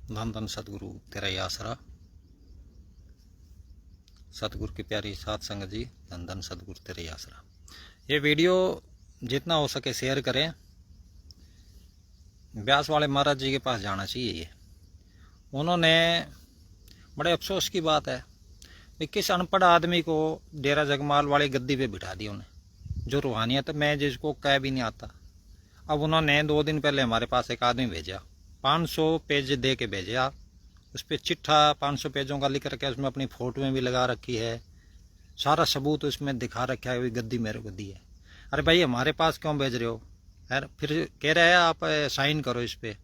धन धन सतगुरु तेरा ही आसरा। सतगुरु की प्यारी सात संगत जी, धन धन सतगुरु तेरा ही आसरा। ये वीडियो जितना हो सके शेयर करें। ब्यास वाले महाराज जी के पास जाना चाहिए। ये उन्होंने बड़े अफसोस की बात है कि किस अनपढ़ आदमी को डेरा जगमाल वाली गद्दी पे बिठा दी उन्हें, जो रूहानियत मैं जिसको कह भी नहीं आता। अब उन्होंने 2 दिन पहले हमारे पास एक आदमी भेजा, 500 पेज दे के भेजा। उस पर चिट्ठा 500 पेजों का लिख रखा है, उसमें अपनी फोटो में भी लगा रखी है, सारा सबूत उसमें दिखा रखा है, गद्दी मेरे को दी है। अरे भाई हमारे पास क्यों भेज रहे हो यार? फिर कह रहे हैं आप साइन करो इस पर।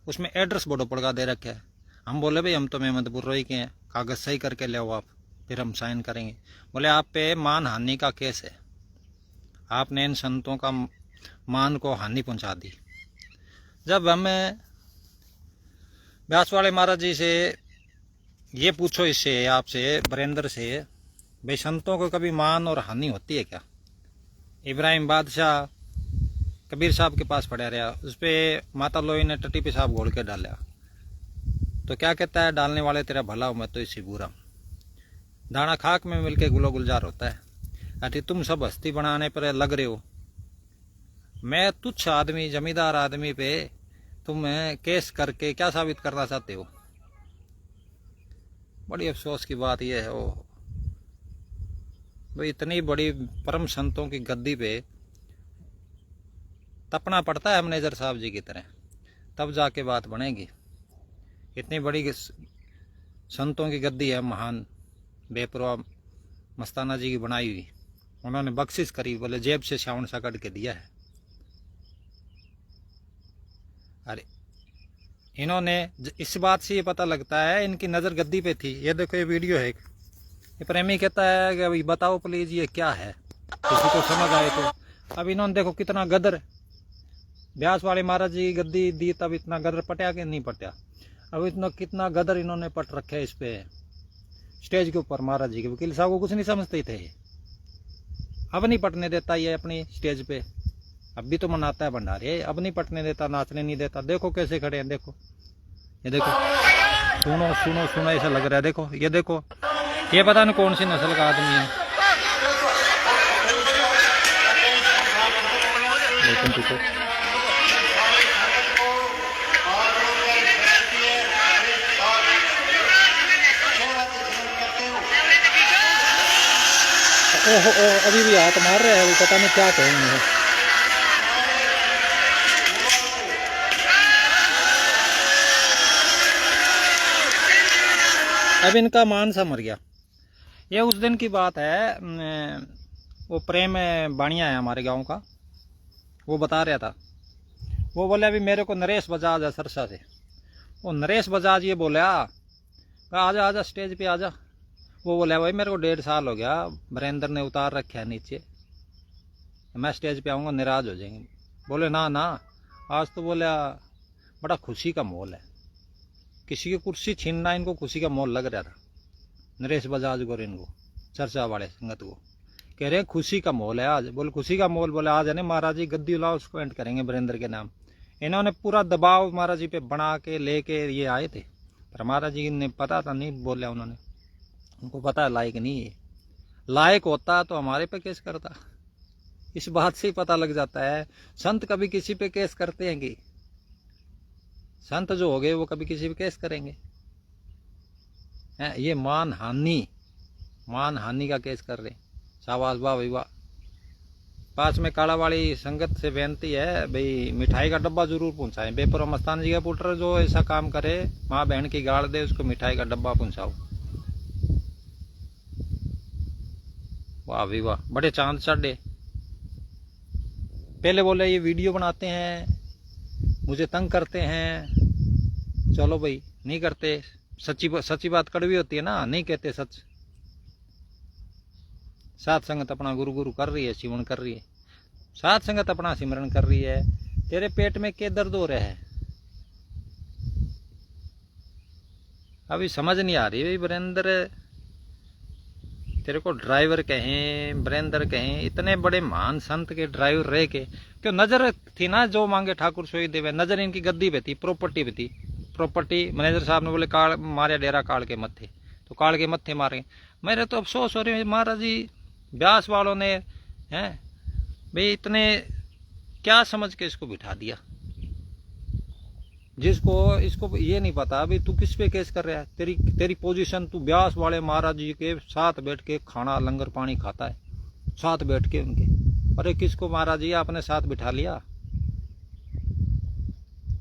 उसमें एड्रेस बोर्ड पड़का दे रखा है। हम बोले भाई हम तो मेहमदपुर रोई के हैं, कागज़ सही करके ले आओ आप, फिर हम साइन करेंगे। बोले आप पे मान हानि का केस है, आपने इन संतों का मान को हानि पहुंचा दी। जब हमें व्यास वाले महाराज जी से ये पूछो, इससे आपसे बरेंद्र से, भाई संतों को कभी मान और हानि होती है क्या? इब्राहिम बादशाह कबीर साहब के पास पड़ा रहा, उस पर माता लोई ने टट्टी पेशाब घोल के डाला, तो क्या कहता है, डालने वाले तेरा भला हो मैं तो इसी बुरा। दाना खाक में मिलके गुलो गुलजार होता है। अरे तुम सब हस्ती बनाने पर लग रहे हो, मैं तुच्छ आदमी जमींदार आदमी पे तुम केस करके क्या साबित करना चाहते हो? बड़ी अफसोस की बात यह है, वो भाई इतनी बड़ी परम संतों की गद्दी पे तपना पड़ता है मैनेजर साहब जी की तरह, तब जाके बात बनेगी। इतनी बड़ी संतों की गद्दी है, महान बेपरवाह मस्ताना जी की बनाई हुई, उन्होंने बख्शिश करी, बोले जेब से श्रावण सा कट के दिया है। अरे इन्होंने इस बात से ये पता लगता है इनकी नज़र गद्दी पे थी। ये देखो ये वीडियो है, ये प्रेमी कहता है कि अभी बताओ प्लीज ये क्या है, किसी को समझ आए तो। अब इन्होंने देखो कितना गदर, व्यास वाले महाराज जी गद्दी दी तब इतना गदर पटा कि नहीं पटा? अब इतना कितना गदर इन्होंने पट रखे है इस पे स्टेज के ऊपर। महाराज जी के वकील साहब को कुछ नहीं समझते थे, अब नहीं पटने देता ये अपनी स्टेज पे। अब भी तो मनाता है भंडारे, अब नहीं पटने देता, नाचने नहीं देता। देखो कैसे खड़े हैं, देखो ये देखो, सुनो सुनो सुनो ऐसा लग रहा है। देखो ये देखो, ये पता नहीं कौन सी नस्ल का आदमी है। लेकिन ओहो अभी भी हाथ मार रहे हैं, वो पता नहीं क्या कहेंगे। अब इनका मान सा मर गया। ये उस दिन की बात है, वो प्रेम बाणिया है हमारे गांव का, वो बता रहा था। वो बोले अभी मेरे को नरेश बजाज है सरसा से। वो नरेश बजाज ये बोले आजा आजा स्टेज पे आजा। वो बोले भाई मेरे को 1.5 साल हो गया, बरेंद्र ने उतार रखा है नीचे, मैं स्टेज पे आऊँगा नाराज हो जाएंगे। बोले ना ना, आज तो बोले बड़ा खुशी का माहौल है। किसी की कुर्सी छीनना इनको खुशी का माहौल लग रहा था। नरेश बजाज को, इनको चर्चा वाले संगत को कह रहे खुशी का माहौल है आज। बोले खुशी का माहौल? बोले आज है ना महाराज जी गद्दी लाओ, उसको एंड करेंगे बरेंद्र के नाम। इन्होंने पूरा दबाव महाराज जी पे बना के लेके ये आए थे, पर महाराज जी ने पता था नहीं, बोले उन्होंने, उनको पता है लायक नहीं है। लायक होता तो हमारे पे केस करता। इस बात से ही पता लग जाता है संत कभी किसी पे केस करते हैं कि संत जो हो गए वो कभी किसी पे केस करेंगे? ये मान हानि का केस कर रहे। शाबाश, वाह भाई वाह। पास में काला वाली संगत से बेनती है भाई मिठाई का डब्बा जरूर पहुंचाएं। बेपरवाह मस्तान जी का पुत्र जो ऐसा काम करे, माँ बहन की गाड़ दे, उसको मिठाई का डब्बा पहुंचाओ। वाह भाई वाह, बड़े चांद चढ़े। पहले बोले ये वीडियो बनाते हैं, मुझे तंग करते हैं। चलो भाई नहीं करते, सच्ची बात कड़वी होती है ना, नहीं कहते सच। सात संगत अपना गुरु गुरु कर रही है, सिमरन कर रही है, सात संगत अपना सिमरन कर रही है। तेरे पेट में क्या दर्द हो रहा है? अभी समझ नहीं आ रही भाई। बरेंद्र तेरे को ड्राइवर कहें, बरेंद्र कहें, इतने बड़े महान संत के ड्राइवर रह के क्यों? नजर थी ना, जो मांगे ठाकुर सोई देवे। नजर इनकी गद्दी पे थी, प्रॉपर्टी पे थी, प्रॉपर्टी मैनेजर साहब ने बोले काल मारे डेरा काल के मत्थे, तो काल के मत्थे मारे। मेरे तो अफसोस हो रहे महाराज जी, ब्यास वालों ने हैं भाई इतने क्या समझ के इसको बिठा दिया, जिसको इसको ये नहीं पता भाई तू किस पे केस कर रहा है। तेरी पोजीशन, तू ब्यास वाले महाराज जी के साथ बैठ के खाना लंगर पानी खाता है, साथ बैठ के उनके। अरे किसको महाराज जी आपने साथ बिठा लिया।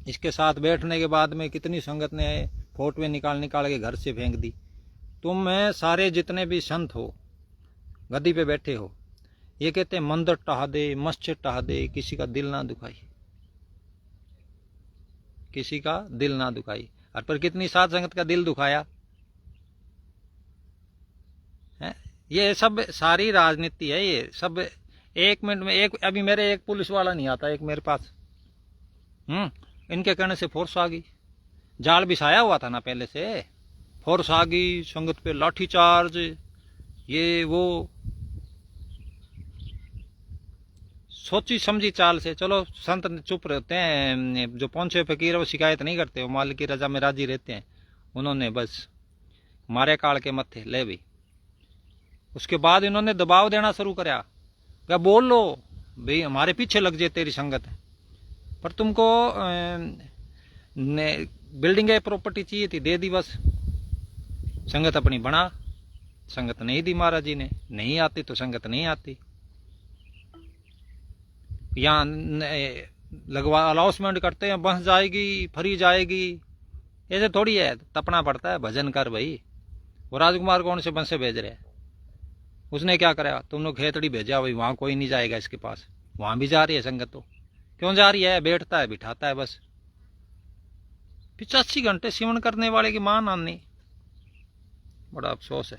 इसके साथ बैठने के बाद में कितनी संगत ने फोटोएं निकाल के घर से फेंक दी। तुम में सारे जितने भी संत हो, गद्दी पे बैठे हो, ये कहते हैं मंदिर टहा दे, मस्जिद टहा दे, किसी का दिल ना दुखाई, किसी का दिल ना दुखाई। और पर कितनी साध संगत का दिल दुखाया है। ये सब सारी राजनीति है, ये सब 1 मिनट में। एक अभी मेरे एक पुलिस वाला नहीं आता एक मेरे पास, इनके कहने से फोर्स आ गई। जाल बिछाया हुआ था ना पहले से, फोर्स आ गई, संगत पे लाठीचार्ज, ये वो सोची समझी चाल से। चलो संत चुप रहते हैं, जो पहुंचे फकीर वो शिकायत नहीं करते, वो मालिक की रजा में राजी रहते हैं। उन्होंने बस मारे काल के मत्थे ले भी। उसके बाद इन्होंने दबाव देना शुरू कराया, क्या बोल लो भाई हमारे पीछे लग जाए तेरी संगत है, पर तुमको बिल्डिंग है प्रॉपर्टी चाहिए थी, दे दी बस। संगत अपनी बना, संगत नहीं दी महाराज जी ने, नहीं आती तो संगत नहीं आती। यहाँ लगवा अनाउंसमेंट करते हैं बस जाएगी, फ्री जाएगी, ऐसे थोड़ी है। तपना पड़ता है, भजन कर भाई। वो राजकुमार कौन से बंसे भेज रहे हैं, उसने क्या कराया, तुम लोग खेतड़ी भेजा भाई, वहां कोई नहीं जाएगा इसके पास, वहां भी जा रही है संगत। तो क्यों जा रही है, बैठता है बिठाता है बस। 85 घंटे सेवन करने वाले की मान आनी, बड़ा अफसोस है।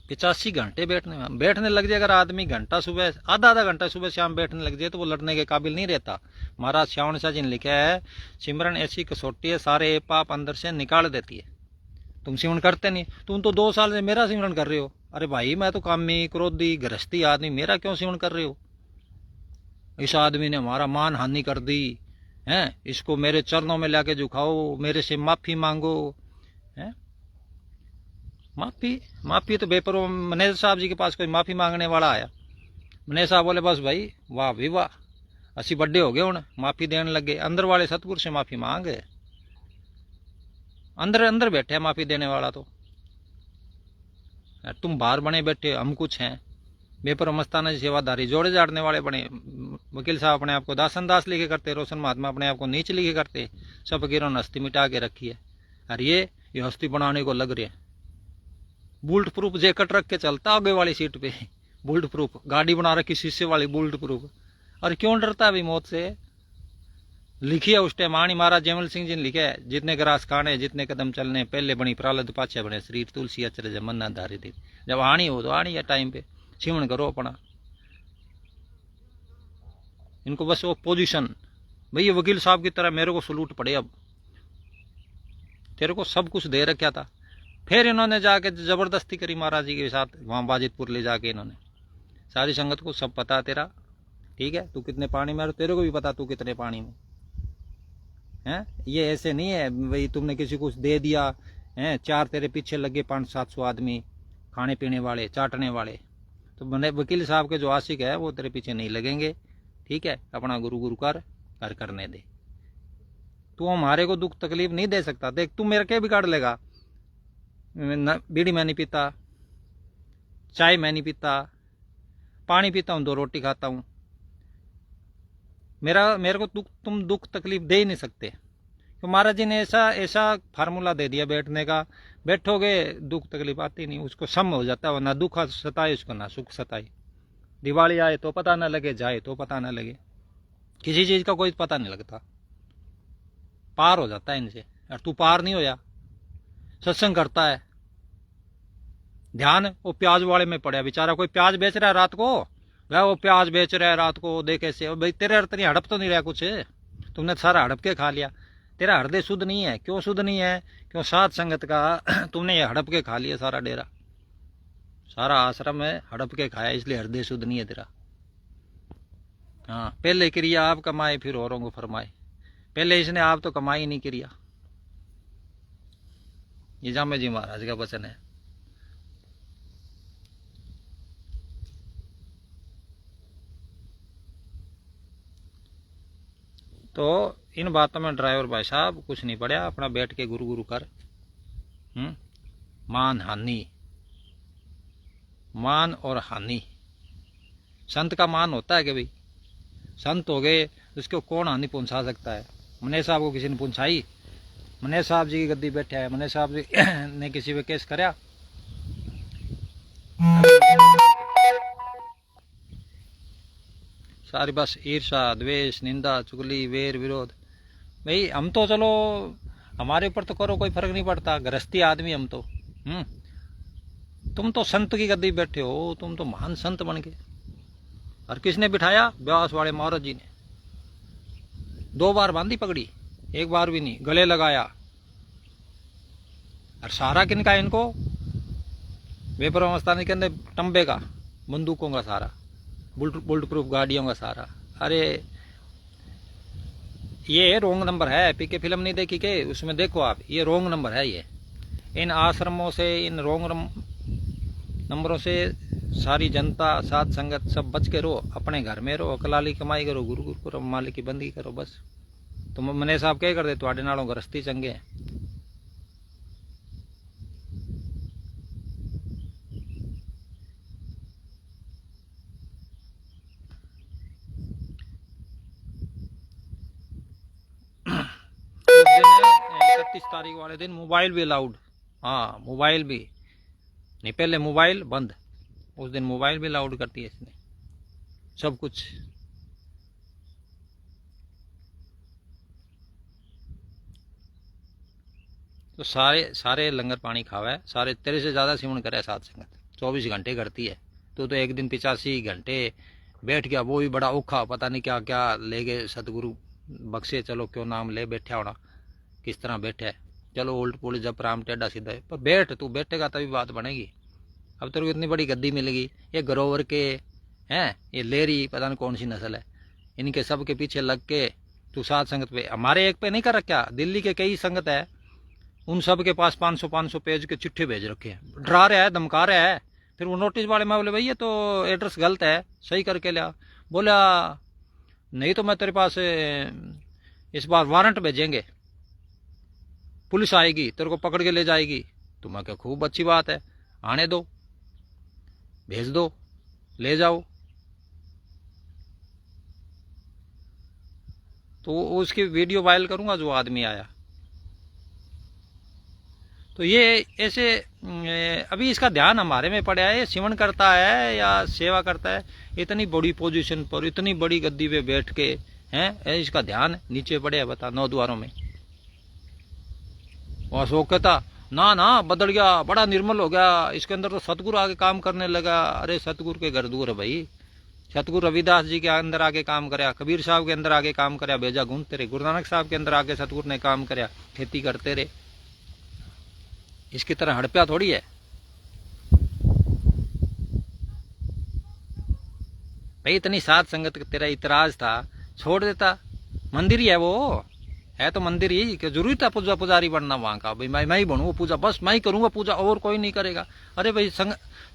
85 घंटे बैठने लग जाए अगर आदमी, घंटा सुबह आधा घंटा सुबह शाम बैठने लग जाए तो वो लड़ने के काबिल नहीं रहता। महाराज श्यावण शाह जी ने लिखा है, सिमरन ऐसी कसौटी है सारे पाप अंदर से निकाल देती है। तुम सिमरन करते नहीं, तुम तो 2 साल से मेरा सिमरन कर रहे हो। अरे भाई मैं तो कामी क्रोधी गृहस्थी आदमी, मेरा क्यों सिमरन कर रहे हो। इस आदमी ने हमारा मान हानि कर दी है, इसको मेरे चरणों में लाके झुकाओ, मेरे से माफी मांगो है। माफी तो बेपरवाह। मैनेजर साहब जी के पास कोई माफी मांगने वाला आया, मैनेजर साहब बोले बस भाई वाह भी वाह, असी बड़े हो गए हूं, माफी देने लगे। अंदर वाले सतगुरु से माफी मांगे, अंदर बैठे माफी देने वाला। तो तुम बाहर बने बैठे, हम कुछ हैं बेपरवाह मस्ताना सेवादारी, जोड़े जाड़ने वाले बने। वकील साहब अपने आप को दासन दास लिखे करते, रोशन महात्मा अपने आप को नीच लिखे करते। सब फकीरों ने हस्ती मिटा के रखी है, और ये हस्ती बनाने को लग रहे हैं। बुलेट प्रूफ जैकेट रख के चलता आगे वाली सीट पे, बुलेट प्रूफ गाड़ी बना रखी शीशे वाली बुलेट प्रूफ। और क्यों डरता है भाई मौत से। लिखी है उस टाइम आणी महाराज जयमल सिंह जी ने लिखा है, जितने ग्रास खाने जितने कदम चलने, पहले बनी प्रालद पाछे बने शरीर, तुलसी अचरज मन न धारी थी। जब आनी हो तो आनी है टाइम पे, सिमरण करो अपना। इनको बस वो पोजीशन, भाई ये वकील साहब की तरह मेरे को सलूट पड़े, अब तेरे को सब कुछ दे रखा था। फिर इन्होंने जाके जबरदस्ती करी महाराज जी के साथ, वहां बाजितपुर ले जाके इन्होंने सारी संगत को सब पता तेरा, ठीक है, तू कितने पानी में, तेरे को भी पता तू कितने पानी में है। ये ऐसे नहीं है भाई तुमने किसी को दे दिया है, 4 तेरे पीछे लगे 500-700 आदमी खाने पीने वाले चाटने वाले। तो वकील साहब के जो आशिक है वो तेरे पीछे नहीं लगेंगे, ठीक है। अपना गुरु कर करने दे। तू हमारे को दुख तकलीफ नहीं दे सकता। देख तू मेरे के बिगाड़ लेगा, बीड़ी मैं नहीं पीता, चाय मैं नहीं पीता, पानी पीता हूं, 2 रोटी खाता हूं। मेरे को तुम दुख तकलीफ दे ही नहीं सकते। तो महाराज जी ने ऐसा फार्मूला दे दिया बैठने का, बैठोगे दुख तकलीफ आती नहीं, उसको सम हो जाता है। ना दुख सताए उसको, ना सुख सताए। दिवाली आए तो पता ना लगे, जाए तो पता ना लगे, किसी चीज का कोई पता नहीं लगता, पार हो जाता है इनसे। और तू पार नहीं होया, सत्संग करता है, ध्यान वो प्याज वाले में पड़ा बेचारा। कोई प्याज बेच रहा है रात को, वह वो प्याज बेच रहा है रात को, देख ऐसे भाई तेरे तेरी हड़प तो नहीं रहा कुछ, तुमने सारा हड़प के खा लिया। तेरा हृदय शुद्ध नहीं है। क्यों शुद्ध नहीं है? क्यों साध संगत का तुमने ये हड़प के खा लिया, सारा डेरा सारा आश्रम है हड़प के खाया, इसलिए हृदय शुद्ध नहीं है तेरा। हाँ, पहले क्रिया आप कमाए फिर औरों को फरमाए। पहले इसने आप तो कमाई नहीं क्रिया, ये जामे जी महाराज का वचन है। तो इन बातों में ड्राइवर भाई साहब कुछ नहीं पड़ा, अपना बैठ के गुरु गुरु कर। मान हानि, मान और हानि, संत का मान होता है कि भाई संत हो गए उसको कौन हानि पहुंचा सकता है। मने साहब को किसी ने पहुंचाई? मने साहब जी की गद्दी बैठा है, मने साहब जी ने किसी पे केस कराया? सारी बस ईर्षा, द्वेष, निंदा, चुगली, वेर विरोध। भाई हम तो चलो हमारे ऊपर तो करो कोई फर्क नहीं पड़ता, गृहस्थी आदमी हम तो। तुम तो संत की गद्दी बैठे हो, तुम तो महान संत बन गए। और किसने बिठाया? व्यास वाले महाराज जी ने। 2 बार बांधी पगड़ी, 1 बार भी नहीं, गले लगाया। और सारा किनका इनको? बेपरवाह मस्तानी के अंदर टंबे का, बंदूकों का सारा, बुलेट प्रूफ गाड़ियों का सारा। अरे ये रोंग नंबर है। पीके फिल्म नहीं देखी के? उसमें देखो आप, ये रोंग नंबर है। ये इन आश्रमों से, इन रोंग नंबरों से सारी जनता, साध संगत सब बच के रहो, अपने घर में रहो, अकलाली कमाई करो, गुरु गुरु करो, मालिक की बंदगी करो बस। तो मने साहब क्या करते? तुहाडे नालों गृहस्थी चंगे। उस दिन 31 तारीख वाले दिन मोबाइल भी अलाउड। हाँ मोबाइल भी नहीं, पहले मोबाइल बंद, उस दिन मोबाइल भी अलाउड करती है इसने, सब कुछ। तो सारे लंगर पानी खावा, सारे तेरे से ज्यादा सेवन करे साध संगत, 24 घंटे करती है। तो एक दिन 85 घंटे बैठ गया, वो भी बड़ा औखा, पता नहीं क्या क्या ले गए सतगुरु बख्शे, चलो क्यों नाम ले बैठा होना, किस तरह बैठा है, चलो उल्ट पुल्ट जब राम टेढ़ा सीधा है, पर बैठ, तू बैठेगा तभी बात बनेगी। अब तेरे को इतनी बड़ी गद्दी मिलेगी, ये गरोवर के हैं, ये लेरी पता नहीं कौन सी नस्ल है, इनके सब के पीछे लग के तू साध संगत पे, हमारे एक पे नहीं कर रखा, दिल्ली के कई संगत है, उन सब के पास 500 पेज के चिट्ठे भेज रखे हैं, डरा रहा है, धमका रहा है। फिर वो नोटिस वाले में बोले भाई ये तो एड्रेस गलत है, सही करके लिया। बोला नहीं तो मैं तेरे पास इस बार वारंट भेजेंगे, पुलिस आएगी तेरे को पकड़ के ले जाएगी। तो मैं क्या खूब अच्छी बात है, आने दो, भेज दो, ले जाओ। तो उसकी वीडियो वायरल करूंगा जो आदमी आया। तो ये ऐसे अभी इसका ध्यान हमारे में पड़ा है, सेवन करता है या सेवा करता है, इतनी बड़ी पोजीशन पर, इतनी बड़ी गद्दी पे बैठ के हैं, इसका ध्यान नीचे पड़े है, बता 9 द्वारों में। और अशोक कहता ना ना बदल गया, बड़ा निर्मल हो गया, इसके अंदर तो सतगुरु आगे काम करने लगा। अरे सतगुरु के घर दूर है भाई, सतगुरु रविदास जी के अंदर आगे काम कराया, कबीर साहब के अंदर आगे काम कराया, भेजा घूमते रहे, गुरु नानक साहब के अंदर आगे सतगुरु ने काम कराया, खेती करते रहे। इसकी तरह हड़प्या थोड़ी है भाई। इतनी साध संगत तेरा इतराज था, छोड़ देता। मंदिर ही है वो, है तो मंदिर ही, कि जरूरी था पुजारी बनना वहां का? भाई मैं ही बनूंगा पूजा, बस मैं ही करूंगा पूजा, और कोई नहीं करेगा। अरे भाई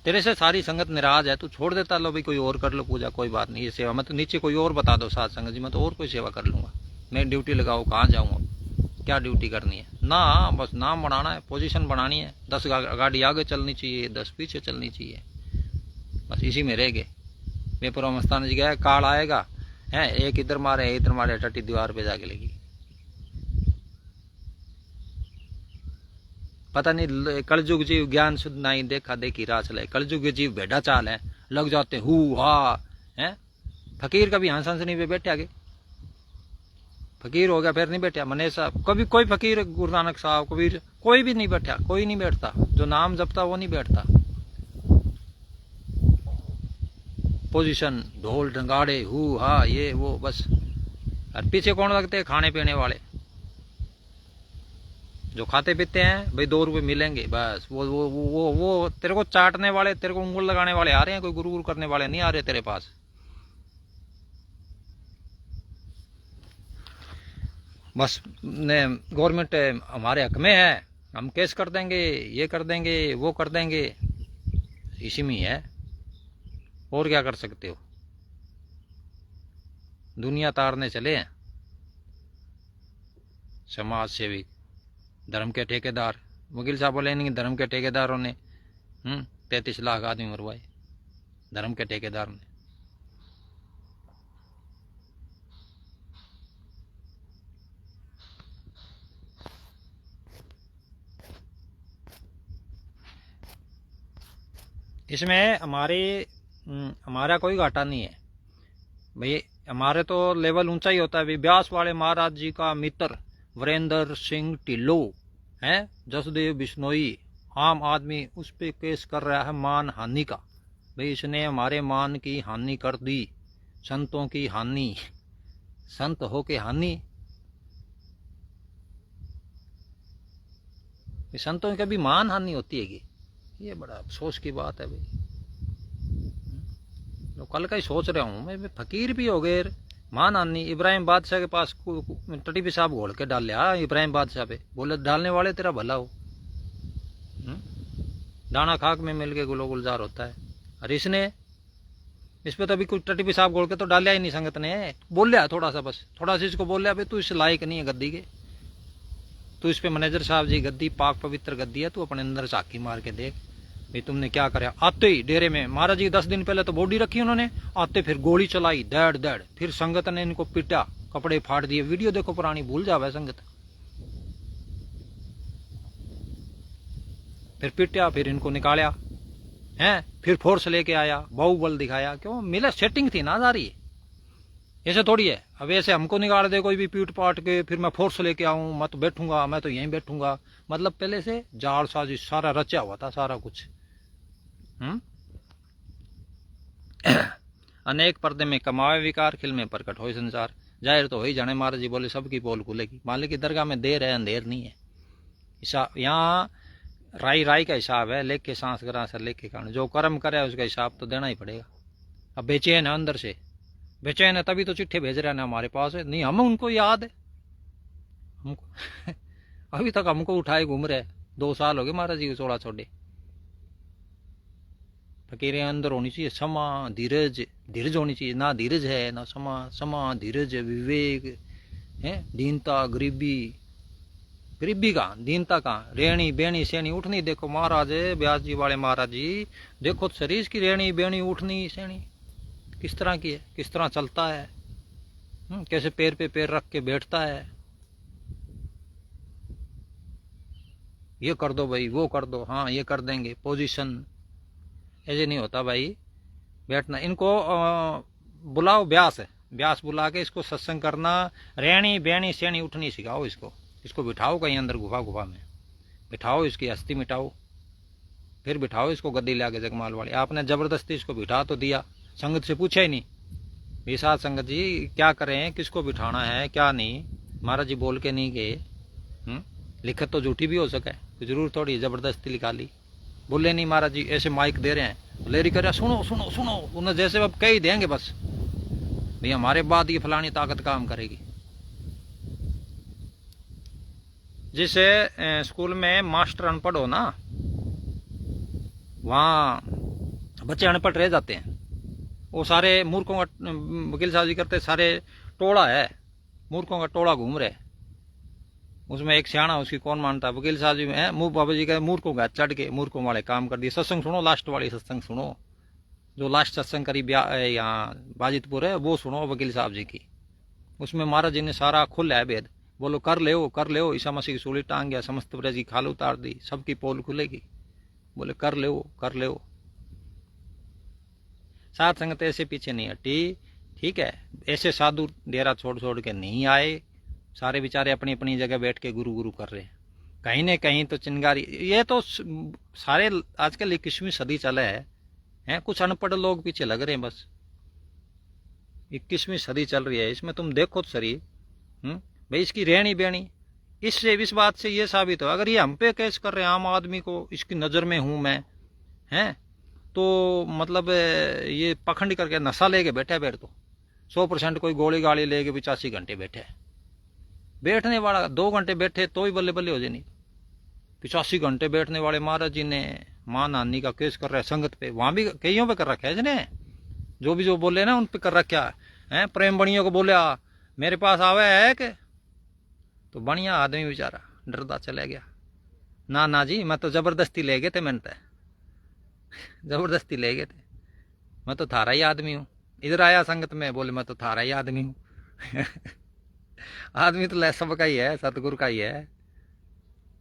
तेरे से सारी संगत नाराज है, तू छोड़ देता, लो भाई कोई और कर लो पूजा, कोई बात नहीं, ये सेवा मैं तो नीचे कोई और बता दो साध संगत जी, मैं तो और कोई सेवा कर लूंगा। मैं ड्यूटी लगाओ, कहाँ जाऊंगा, क्या ड्यूटी करनी है ना, बस नाम बनाना है, पोजीशन बनानी है, 10 गाड़ी आगे चलनी चाहिए, 10 पीछे चलनी चाहिए, बस इसी में रह गए। बेपरवाह मस्तान जी गया, काल आएगा है, एक इधर मारे इधर मारे, टट्टी दीवार पे जाके लगी। पता नहीं कलयुग जीव ज्ञान शुद्ध नहीं, देखा देखी राह चले, कलयुग जीव भेड़ा चाल है, लग जाते हु हा है। फकीर कभी हंस हंस नहीं पे बैठे आगे, फकीर हो गया फिर नहीं बैठा। मने साहब कभी कोई फकीर, गुरु नानक साहब, कबीर, कोई भी नहीं बैठा, कोई नहीं बैठता, जो नाम जपता वो नहीं बैठता। पोजीशन, ढोल ढंगाड़े, हु हा ये वो बस। और पीछे कौन लगते हैं? खाने पीने वाले, जो खाते पीते हैं भाई, 2 रुपए मिलेंगे बस, वो तेरे को चाटने वाले, तेरे को उंगल लगाने वाले आ रहे हैं, कोई गुरु गुरु करने वाले नहीं आ रहे तेरे पास। बस गवर्नमेंट हमारे हक में है, हम केस कर देंगे, ये कर देंगे, वो कर देंगे, इसी में ही है। और क्या कर सकते हो? दुनिया तारने चले हैं समाज सेवी, धर्म के ठेकेदार। वकील साहब बोले नहीं, धर्म के ठेकेदारों ने 33 लाख आदमी मरवाए, धर्म के ठेकेदार ने। इसमें हमारा कोई घाटा नहीं है भाई। हमारे तो लेवल ऊंचा ही होता है भाई। ब्यास वाले महाराज जी का मित्र वीरेंद्र सिंह ढिल्लो है, जसदेव बिश्नोई, आम आदमी उस पे केस कर रहा है मान हानि का। भाई इसने हमारे मान की हानि कर दी, संतों की हानि, संत हो के हानि। संतों की कभी मान हानि होती है कि? ये बड़ा अफसोस की बात है भाई। तो कल का ही सोच रहा हूँ मैं, फकीर भी हो गए, मान हानि। इब्राहिम बादशाह के पास टटी पेशाब घोल के डाल लिया इब्राहिम बादशाह पे, बोले डालने वाले तेरा भला हो। दाना खाक में मिल के गुलो गुलजार होता है। और इसने इस पे तो अभी कुछ टटी पेशाब घोल के तो डालिया ही नहीं संगत ने, बोल लिया थोड़ा सा, बस थोड़ा सा इसको बोल लिया भाई तू इस लायक नहीं है गद्दी के, तू इस पे मैनेजर साहब जी गद्दी पाक पवित्र गद्दी है, तू अपने अंदर झांकी मार के देख भाई तुमने क्या कराया। आते ही डेरे में महाराज जी 10 दिन पहले तो बॉडी रखी उन्होंने, आते फिर गोली चलाई दौड़ दौड़, फिर संगत ने इनको पिटा, कपड़े फाड़ दिए। वीडियो देखो पुरानी, भूल जावे संगत। फिर पिटा, फिर इनको निकाला है, फिर फोर्स लेके आया, बाहुबल दिखाया। क्यों मिला? सेटिंग थी ना सारी। ऐसे थोड़ी है अब ऐसे हमको निकाल दे कोई भी पीट पाट के, फिर मैं फोर्स लेके आऊं, मैं तो बैठूंगा, मैं तो यहीं बैठूंगा। मतलब पहले से जाल साजिश सारा रचा हुआ था सारा कुछ। अनेक पर्दे में कमावे विकार, खिल में प्रकट हो संसार। जाहिर तो हो ही जाने, महाराज जी बोले सबकी पोल खुलेगी। मालिक की दरगाह में देर है, अंधेर नहीं है। यहाँ राई राई का हिसाब है, लेख के सांस ग्रां से लेख के कारण जो कर्म करे उसका हिसाब तो देना ही पड़ेगा। अब बेचैन है अंदर से, बेचैन है तभी तो चिट्ठे भेज रहे हैं हमारे पास है। नहीं हम उनको याद है हमको अभी तक हमको उठाए घूम रहे। 2 साल हो गए महाराज जी को छोड़ा छोड़े। फकीरें अंदर होनी चाहिए समा धीरज, धीरज होनी चाहिए। ना धीरज है ना समा धीरज विवेक है, दीनता गरीबी, गरीबी कहाँ दीनता कहाँ, रेणी बेणी सेणी उठनी। देखो महाराज ब्यास जी वाले महाराज जी, देखो शरीर की रेणी बेणी उठनी सेणी किस तरह की है, किस तरह चलता है, कैसे पैर पे पैर रख के बैठता है। ये कर दो भाई, वो कर दो, हाँ ये कर देंगे, पोजीशन। ऐसे नहीं होता भाई बैठना। इनको बुलाओ, ब्यास है, ब्यास बुला के इसको सत्संग करना, रेणी बेणी सेणी उठनी सिखाओ इसको बिठाओ कहीं अंदर गुफा गुफा में बिठाओ, इसकी अस्थि मिटाओ, फिर बिठाओ इसको गद्दी ला के जगमाल वाले। आपने जबरदस्ती इसको बिठा तो दिया, संगत से पूछा ही नहीं भाई साथ संगत जी क्या करें, किसको बिठाना है क्या नहीं। महाराज जी बोल के नहीं गए। लिखत तो झूठी भी हो सके, जरूर थोड़ी जबरदस्ती लिखा ली। बोले नहीं महाराज जी ऐसे माइक दे रहे हैं, लेरी कर सुनो सुनो सुनो, उन्हें जैसे अब कह ही देंगे बस भाई हमारे बाद ये फलानी ताकत काम करेगी। जिस स्कूल में मास्टर अनपढ़ हो ना, वहां बच्चे अनपढ़ रह जाते हैं। वो सारे मूर्खों का वकील साहब जी करते, सारे टोला है मूर्खों का टोला घूम रहे। उसमें एक सियाणा, उसकी कौन मानता। वकील साहब जी में मुँह बाबा जी का मूर्खों का चढ़ के मूर्खों वाले काम कर दिए। सत्संग सुनो, लास्ट वाली सत्संग सुनो, जो लास्ट सत्संग करी यहाँ बाजितपुर है वो सुनो वकील साहब जी की। उसमें महाराज जी ने सारा खुल है भेद। बोलो कर ले, ईसा मसीह की सूली टांग गया, समस्त प्रजा की खाल उतार दी, सबकी पोल खुलेगी। बोले कर ले। सात संगत ऐसे पीछे नहीं हटी, ठीक है। ऐसे साधु डेरा छोड़ के नहीं आए, सारे बेचारे अपनी अपनी जगह बैठ के गुरु गुरु कर रहे हैं। कहीं न कहीं तो चिंगारी, ये तो सारे आजकल 21वीं सदी चले हैं, कुछ अनपढ़ लोग पीछे लग रहे हैं बस। 21वीं सदी चल रही है, इसमें तुम देखो तो सही भाई इसकी रेणी बेणी। इससे इस बात से ये साबित हो, अगर ये हम पे केस कर रहे हैं आम आदमी को, इसकी नजर में हूं मैं, हैं तो मतलब ये पखंड करके नशा लेके बैठे बैठ तो 100% कोई गोली गाली लेके 85 घंटे बैठे, बैठने वाला 2 घंटे बैठे तो ही बल्ले बल्ले हो जाए नहीं। 85 घंटे बैठने वाले महाराज जी ने माँ नानी का केस कर रहे संगत पे, वहां भी कईयों पे कर रखा है इसने, जो बोले ना उन पे कर रखा है। प्रेम बणियों को बोलिया मेरे पास आवे है कि, तो बढ़िया आदमी बेचारा डरदा चला गया। ना जी मैं तो जबरदस्ती ले गए थे, मैंने तो जबरदस्ती ले गए थे, मैं तो थारा ही आदमी हूँ। इधर आया संगत में, बोले मैं तो थारा ही आदमी हूँ। आदमी तो ले सबका ही है, सतगुरु का ही है।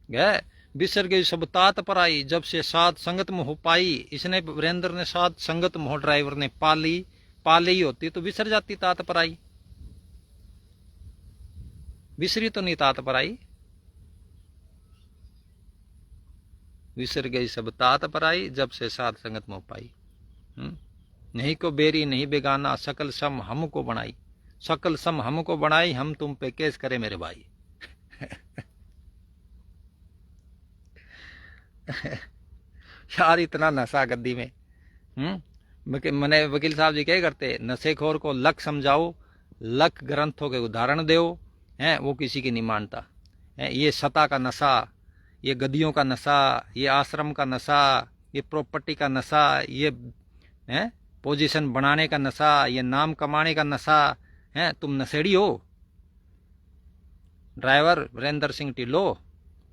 गए बिसर गई सब तात पर आई, जब से साध संगत में हो पाई। इसने वीरेंद्र ने साध संगत में हो, ड्राइवर ने पाली ही होती तो बिसर जाती तात पर आई, बिसरी तो नहीं तात पर आई। विसर गई सब तात पर आई, जब से साध संगत में हो पाई। नहीं को बेरी नहीं बेगाना, सकल सम हमको बनाई, सकल सम हमको बनाई, हम तुम पे केस करे मेरे भाई। यार इतना नशा गद्दी में। मैंने वकील साहब जी क्या करते, नशेखोर को लख समझाओ, लख ग्रंथों के उदाहरण दो, है वो किसी की नहीं मानता है। ये सता का नशा, ये गद्दियों का नशा, ये आश्रम का नशा, ये प्रॉपर्टी का नशा, ये है पोजीशन बनाने का नशा, ये नाम कमाने का नशा है। तुम नशेड़ी हो, ड्राइवर वीरेंद्र सिंह ढिल्लो,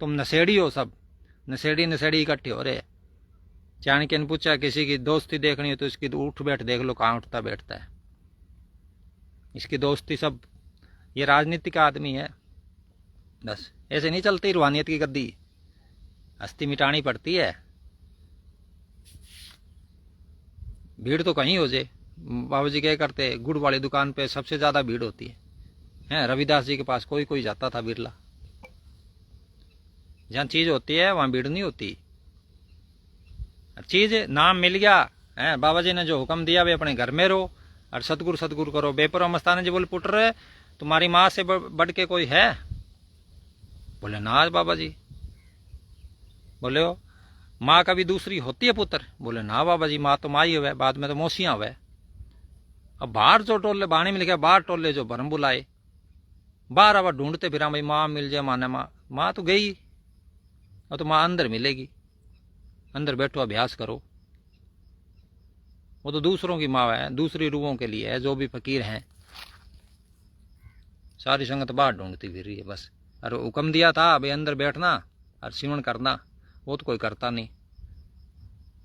तुम नशेड़ी हो, सब नशेड़ी इकट्ठे हो रहे। चाणक्य ने पूछा किसी की दोस्ती देखनी हो तो इसकी उठ बैठ देख लो, कहाँ उठता बैठता है। इसकी दोस्ती सब, ये राजनीतिक आदमी है, बस ऐसे नहीं चलती रूहानियत की गद्दी, हस्ती मिटानी पड़ती है। भीड़ तो कहीं हो जाए, बाबा जी क्या करते, गुड़ वाली दुकान पे सबसे ज्यादा भीड़ होती है। रविदास जी के पास कोई जाता था बिरला। जहां चीज होती है वहां भीड़ नहीं होती। चीज नाम मिल गया है, बाबा जी ने जो हुक्म दिया वे अपने घर में रहो और सतगुरु करो। बेपरो मस्ताना जी बोले पुत्र तुम्हारी माँ से बढ़ के कोई है? बोले ना बाबा जी। बोले हो माँ कभी दूसरी होती है पुत्र? बोले ना बाबा जी, माँ तो माँ ही हुए, बाद में तो मौसियां हुए। अब बाहर जो टोले बाणी में लिखा, बाहर टोले जो भरम बुलाए, बाहर अब ढूंढते फिर भाई माँ मिल जाए, माने माँ तो गई, अब तो माँ अंदर मिलेगी, अंदर बैठो अभ्यास करो। वो तो दूसरों की माँ है, दूसरी रूहों के लिए है, जो भी फकीर हैं। सारी संगत बाहर ढूंढती फिर रही है बस। और हुक्म दिया था भाई अंदर बैठना और सिमरण करना, वो तो कोई करता नहीं।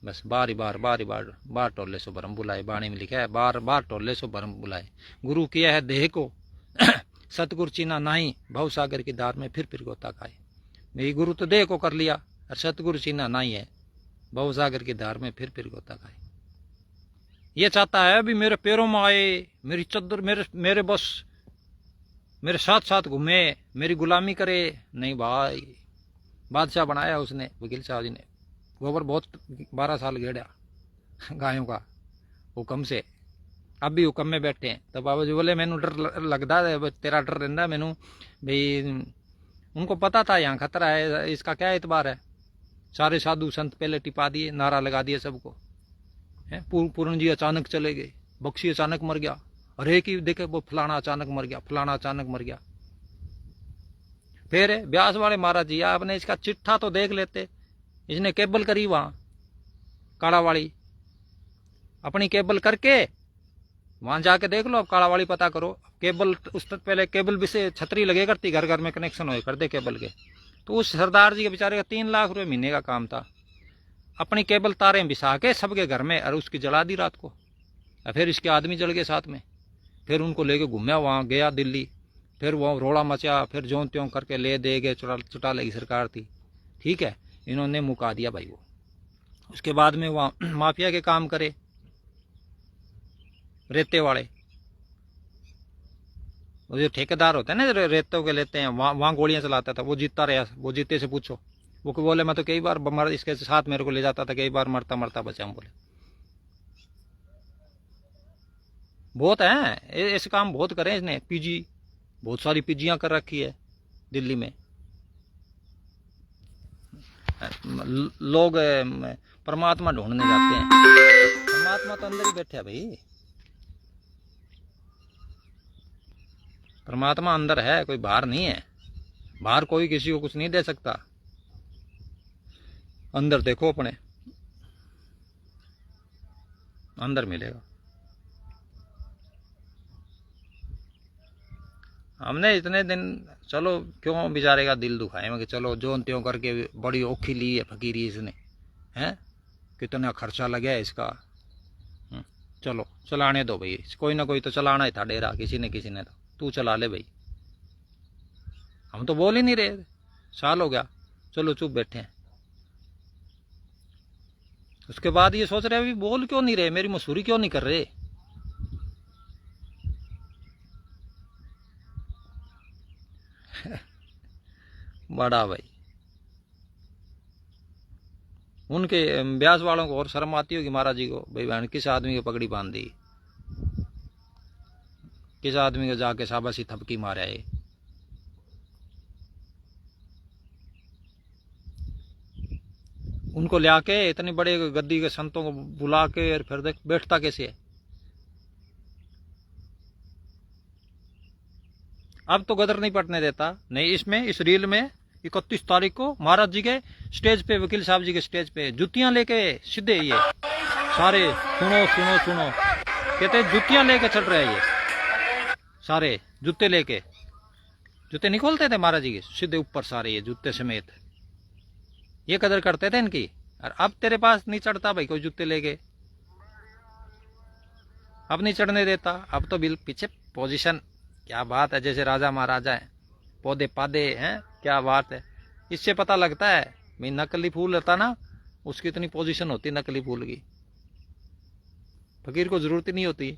बस बार टोले सो भरम बुलाए, बाणी में लिखा है बार टोले सो भरम बुलाए। गुरु किया है देह को सतगुरु चीना नहीं, भव सागर की धार में फिर गोता खाए। मेरी गुरु तो देह को कर लिया और सतगुरु चीना नहीं है, भव सागर की धार में फिर गोता खाए। ये चाहता है अभी मेरे पैरों में आए, मेरी चद्दर मेरे बस मेरे साथ साथ घूमे, मेरी गुलामी करे। नहीं भाई, बादशाह बनाया उसने वकील साहब जी ने। गोबर बहुत 12 साल गेड़ा गायों का हुक्म से, अब भी हुक्म में बैठे हैं। तो बाबा जी बोले मैनू डर लगता है, तेरा डर रहता मैनू भाई। उनको पता था यहाँ खतरा है, इसका क्या एतबार है। सारे साधु संत पहले टिपा दिए, नारा लगा दिए सबको। पूर्ण जी अचानक चले गए, बख्शी अचानक मर गया, हर की देखे वो फलाना अचानक मर गया, फलाना अचानक मर गया। फिर ब्यास वाले महाराज जी आपने इसका चिट्ठा तो देख लेते, इसने केबल करी वहां काला वाली, अपनी केबल करके वहां जाके देख लो। अब काला वाली पता करो, केबल उस तक पहले केबल भी से छतरी लगे करती, घर घर में कनेक्शन हो कर दे केबल के। तो उस सरदार जी के बेचारे का 3 लाख रुपए महीने का काम था, अपनी केबल तारें बिछा के सबके घर में, और उसकी जला दी रात को। फिर इसके आदमी जल गए साथ में, फिर उनको लेके घूमया, वहां गया दिल्ली, फिर वहां रोड़ा मचा, फिर ज्यों त्यों करके ले दे गए, चुटाले की सरकार थी, ठीक है। इन्होंने मुका दिया भाई वो। उसके बाद में वहां माफिया के काम करे, रेते वाले, वो जो ठेकेदार होते हैं ना रेतों के लेते हैं, वहां गोलियां चलाता था। वो जीतता रहा, वो जीते से पूछो, वो बोले मैं तो कई बार इसके साथ मेरे को ले जाता था, कई बार मरता मरता बचा हूं। बोले बहुत है ऐसे काम, बहुत करे इसने। पीजी बहुत सारी पीजियां कर रखी है दिल्ली में। लोग परमात्मा ढूंढने जाते हैं, परमात्मा तो अंदर ही बैठे है भाई। परमात्मा अंदर है, कोई बाहर नहीं है। बाहर कोई किसी को कुछ नहीं दे सकता। अंदर देखो, अपने अंदर मिलेगा। हमने इतने दिन चलो क्यों बेचारे का दिल दुखाए, मगर चलो जो त्यों करके बड़ी औखी ली है फकीरी इसने, हैं कितना खर्चा लगा है इसका। चलो चलाने दो भाई, कोई ना कोई तो चलाना ही था डेरा, किसी ने तो तू चला ले भाई। हम तो बोल ही नहीं रहे, साल हो गया, चलो चुप बैठे हैं। उसके बाद ये सोच रहे अभी बोल क्यों नहीं रहे, मेरी मसूरी क्यों नहीं कर रहे। बड़ा भाई, उनके ब्यास वालों को और शर्म आती होगी महाराज जी को, भाई बहन किस आदमी को पगड़ी बांध दी, किस आदमी को जाके शाबाशी थपकी मारा है। उनको ले आके इतने बड़े गद्दी के संतों को बुला के और फिर देख बैठता कैसे है। अब तो गदर नहीं पटने देता। नहीं, इसमें इस रील में 31 तारीख को महाराज जी के स्टेज पे, वकील साहब जी के स्टेज पे जुतियां लेके सीधे ये सारे, सुनो सुनो सुनो, कहते जुतियां लेके चल रहे हैं ये सारे, जूते लेके, जूते नहीं खोलते थे महाराज जी के, सीधे ऊपर सारे ये जूते समेत, ये कदर करते थे इनकी। और अब तेरे पास नहीं चढ़ता भाई कोई जूते लेके, अब नहीं चढ़ने देता। अब तो बिल पीछे पोजीशन, क्या बात है, जैसे राजा महाराजा है, पौधे पादे हैं, क्या बात है। इससे पता लगता है भाई नकली फूल रहता ना, उसकी इतनी पोजीशन होती नकली फूल की, फकीर को जरूरत ही नहीं होती।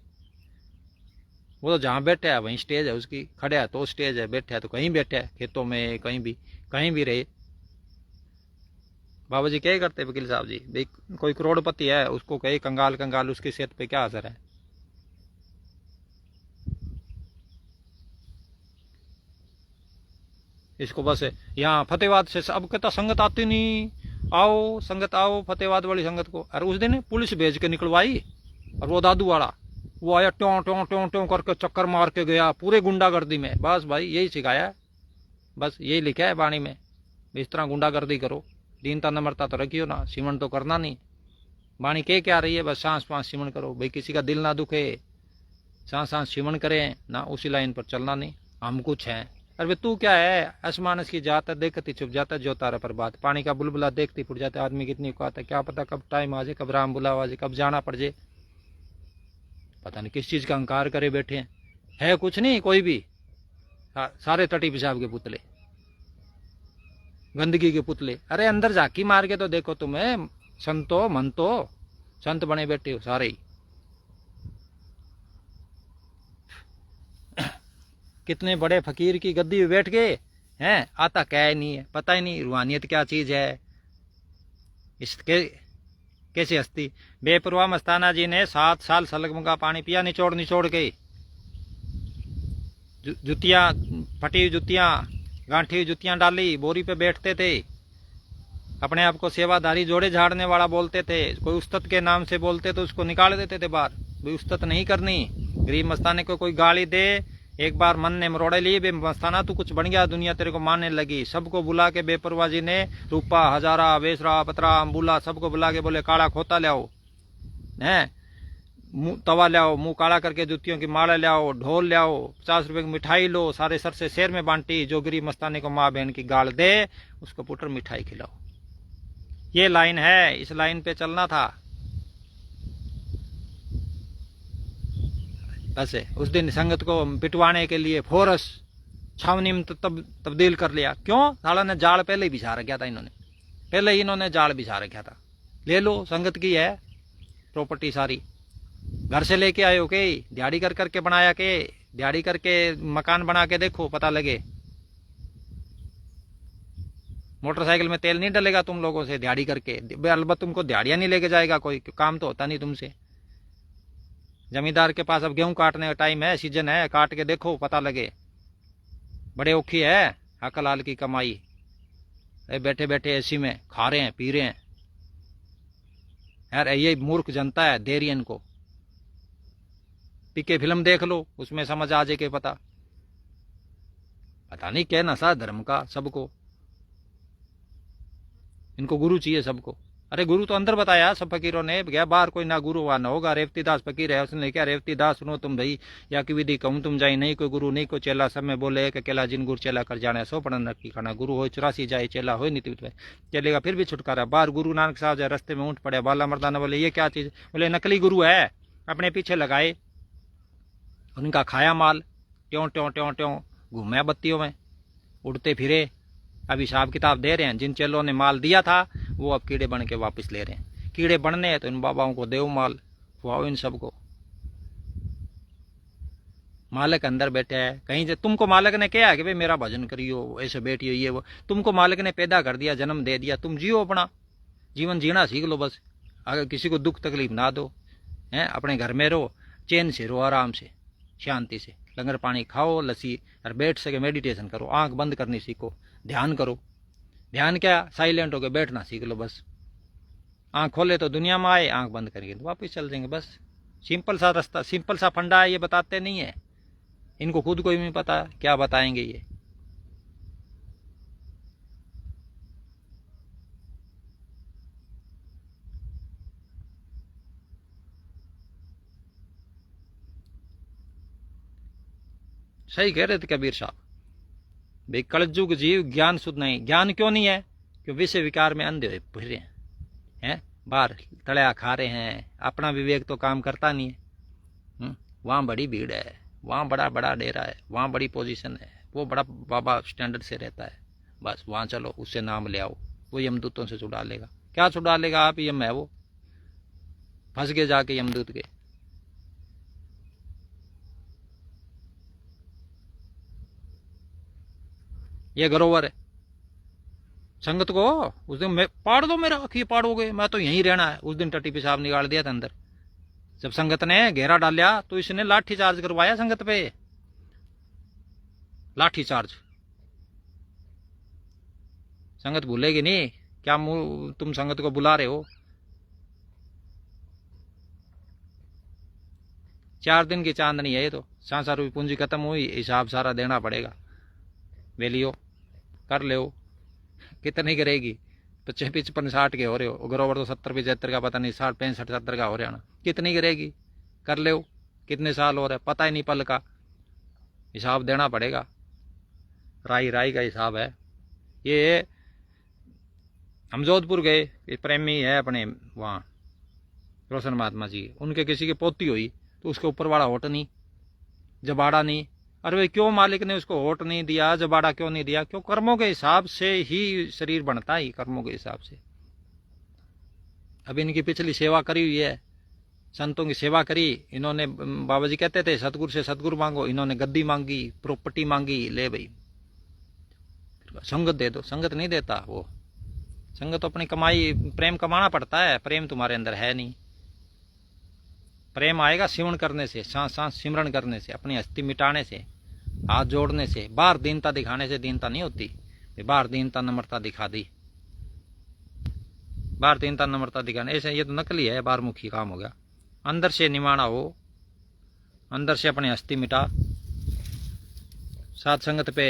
वो तो जहां बैठा है वहीं स्टेज है उसकी, खड़ा है तो स्टेज है, बैठा है तो कहीं बैठा है, खेतों में कहीं भी रहे। बाबा जी क्या करते वकील साहब जी, भाई कोई करोड़पति है उसको कहे कंगाल कंगाल, उसकी सेहत पे क्या असर है। इसको बस यहाँ फतेहबाद से अब कहता संगत आती नहीं, आओ संगत आओ फतेहबाद वाली संगत को। अरे उस दिन पुलिस भेज के निकलवाई, और वो दादू वाला वो आया ट्यों ट्यों ट्यों ट्यों करके चक्कर मार के गया पूरे गुंडागर्दी में। बस भाई यही सिखाया है, बस यही लिखा है वाणी में, इस तरह गुंडागर्दी करो, दीनता नम्रता तो रखियो ना, सिमन तो करना नहीं। वाणी के क्या रही है, बस सांस पांस सिमन करो भाई, किसी का दिल ना दुखे, सांस सांस सिमन करें ना, उसी लाइन पर चलना नहीं। हम कुछ हैं, अरे तू क्या है, आसमानस की जात है, देखती चुप जाता जो तारा पर बात, पानी का बुलबुला देखती फुट जाता, आदमी कितनी औकात है, क्या पता कब टाइम आ जाए, कब राम बुलावा आ जाए, कब जाना पड़ जाए। पता नहीं किस चीज का अहंकार करे बैठे हैं, है कुछ नहीं कोई भी, सारे तटी पेशाब के पुतले, गंदगी के पुतले। अरे अंदर झांकी मार के तो देखो तुम्हें, संतो मनतो संत बने बैठे हो सारे ही। कितने बड़े फकीर की गद्दी में बैठ गए हैं, आता क्या ही नहीं है, पता ही नहीं रूहानियत क्या चीज है। इसके कैसे हस्ती, बेपरवाह मस्ताना जी ने 7 साल सलगम का पानी पिया निचोड़ निचोड़ के, जुतियां फटी जुतियां, गांठी जुतियां डाली, बोरी पे बैठते थे, अपने आप को सेवाधारी जोड़े झाड़ने वाला बोलते थे, कोई उस्ताद के नाम से बोलते तो उसको निकाल देते थे बाहर, भाई उस्ताद नहीं करनी। गरीब मस्ताने को कोई गाली दे, एक बार मन ने मरोड़े लिए, बे मस्ताना तू कुछ बन गया, दुनिया तेरे को मानने लगी। सबको बुला के बेपरवाह जी ने रूपा हजारा वेसरा पतरा अम्बुला सबको बुला के बोले काला खोता लाओ, है तवा लाओ, मुंह काला करके जुतियों की माला लाओ, ढोल लाओ, 50 रुपए की मिठाई लो, सारे सर से शेर में बांटी, जो गरीब मस्ताने को माँ बहन की गाल दे उसको पुटर मिठाई खिलाओ। ये लाइन है, इस लाइन पे चलना था। बस उस दिन संगत को पिटवाने के लिए फोरस छावनी में तब्दील कर लिया। क्यों, साला ने जाल पहले ही बिछा रखा था, इन्होंने जाल बिछा रखा था। ले लो, संगत की है प्रॉपर्टी सारी, घर से लेके आए हो के, दिहाड़ी कर करके बनाया के, दिहाड़ी करके मकान बना के देखो पता लगे। मोटरसाइकिल में तेल नहीं डलेगा तुम लोगों से दिहाड़ी करके, अलबत्त तुमको दिहाड़ियां नहीं लेके जाएगा कोई, काम तो होता नहीं तुमसे। जमींदार के पास अब गेहूं काटने का टाइम है, सीजन है, काट के देखो पता लगे। बड़े औखी है हकलाल की कमाई, बैठे बैठे एसी में खा रहे हैं पी रहे हैं। यार ये मूर्ख जनता है, देरियन को पीके फिल्म देख लो, उसमें समझ आ जाए के पता नहीं क्या नशा धर्म का सबको। इनको गुरु चाहिए सबको। अरे गुरु तो अंदर बताया सब फकीरों ने, गया बाहर कोई ना गुरु वहां न होगा। रेवती दास फकीर है, उसने क्या रेवती दास सुनो तुम भाई, या की विधि कहूं तुम जाई, नहीं कोई गुरु नहीं कोई चेला, सब में बोले कि केला जिन गुरु चेला कर जाने, सो पढ़न रखी खाना, गुरु हो 84 जाए चेला हो नीति चलेगा फिर भी छुटकारा। बाहर गुरु नानक साहब जाए रस्ते में ऊँट पड़े, बाला मर्दाना बोले ये क्या चीज, बोले नकली गुरु है, अपने पीछे लगाए, उनका खाया माल, ट्यों ट्यों ट्यों ट्यों घूमे बत्तियों में, उड़ते फिरे। अब हिसाब किताब दे रहे हैं, जिन चेलों ने माल दिया था वो अब कीड़े बन के वापस ले रहे हैं। कीड़े बनने हैं तो इन बाबाओं को देव माल, खुआओ इन सबको। मालिक अंदर बैठे है कहीं से, तुमको मालिक ने कहा कि भाई मेरा भजन करियो, ऐसे बैठियो, ये वो, तुमको मालिक ने पैदा कर दिया, जन्म दे दिया, तुम जियो अपना जीवन जीना सीख लो बस। अगर किसी को दुख तकलीफ ना दो, हैं अपने घर में रहो, चैन से रहो, आराम से शांति से, लंगर पानी खाओ, लस्सी, और बैठ सके मेडिटेशन करो, आंख बंद करनी सीखो, ध्यान करो। ध्यान क्या, साइलेंट होकर बैठना सीख लो बस। आंख खोले तो दुनिया में आए, आंख बंद करेंगे तो वापस चल जाएंगे बस। सिंपल सा रास्ता, सिंपल सा फंडा है, ये बताते नहीं है, इनको खुद को भी नहीं पता क्या बताएंगे ये। सही कह रहे थे कबीर साहब, भाई कलयुग जीव ज्ञान शुद्ध नहीं। ज्ञान क्यों नहीं है, क्यों विषय विकार में अंधे हुए फिर रहे हैं, बाहर तड़या खा रहे हैं, अपना विवेक तो काम करता नहीं है। वहां बड़ी भीड़ है, वहां बड़ा बड़ा डेरा है, वहां बड़ी पोजीशन है, वो बड़ा बाबा स्टैंडर्ड से रहता है, बस वहां चलो, उससे नाम ले आओ, वो यमदूतों से छुड़ा लेगा। क्या छुड़ा लेगा, आप यम है वो, फंस गए जाके यमदूत के। ये गरोवर है संगत को, उस दिन मैं पाड़ दो मेरा अखी पाड़ोगे, मैं तो यहीं रहना है। उस दिन टट्टी पेशाब निकाल दिया था अंदर, जब संगत ने घेरा डालिया तो इसने लाठी चार्ज करवाया संगत पे, लाठी चार्ज। संगत भूलेगी नहीं, क्या तुम संगत को बुला रहे हो। 4 दिन की चांदनी है ये तो, सांसा रूपी पूंजी खत्म हुई, हिसाब सारा देना पड़ेगा। वेलियो कर ले, कितनी करेगी, 55 60 के हो रहे हो, गरोवर तो 70 75 का पता नहीं, 60 65 70 का हो रहा ना, कितनी करेगी, कर ले, कितने साल हो रहे पता ही नहीं, पल का हिसाब देना पड़ेगा। राई राई का हिसाब है ये। हम जोधपुर गए, प्रेमी है अपने वहाँ रोशन महात्मा जी, उनके किसी की पोती हुई तो उसके ऊपर वाला होट नहीं, जबाड़ा नहीं। अरे भाई क्यों मालिक ने उसको होट नहीं दिया, जबाड़ा क्यों नहीं दिया, क्यों, कर्मों के हिसाब से ही शरीर बनता है, कर्मों के हिसाब से। अब इनकी पिछली सेवा करी हुई है, संतों की सेवा करी इन्होंने। बाबा जी कहते थे सतगुरु से सतगुरु मांगो, इन्होंने गद्दी मांगी, प्रॉपर्टी मांगी, ले भाई संगत दे दो, संगत नहीं देता वो। संगत तो अपनी कमाई, प्रेम कमाना पड़ता है, प्रेम तुम्हारे अंदर है नहीं। प्रेम आएगा सिमरण करने से, सांस सांस सिमरण करने से, अपनी हस्ती मिटाने से, हाथ जोड़ने से। बाहर दीनता दिखाने से दीनता नहीं होती। बाहर दीनता नम्रता दिखा दी, बाहर दीनता नम्रता दिखाने ऐसे, ये तो नकली है, बाहर मुखी काम हो गया। अंदर से निमाना हो, अंदर से अपनी हस्ती मिटा। साध संगत पे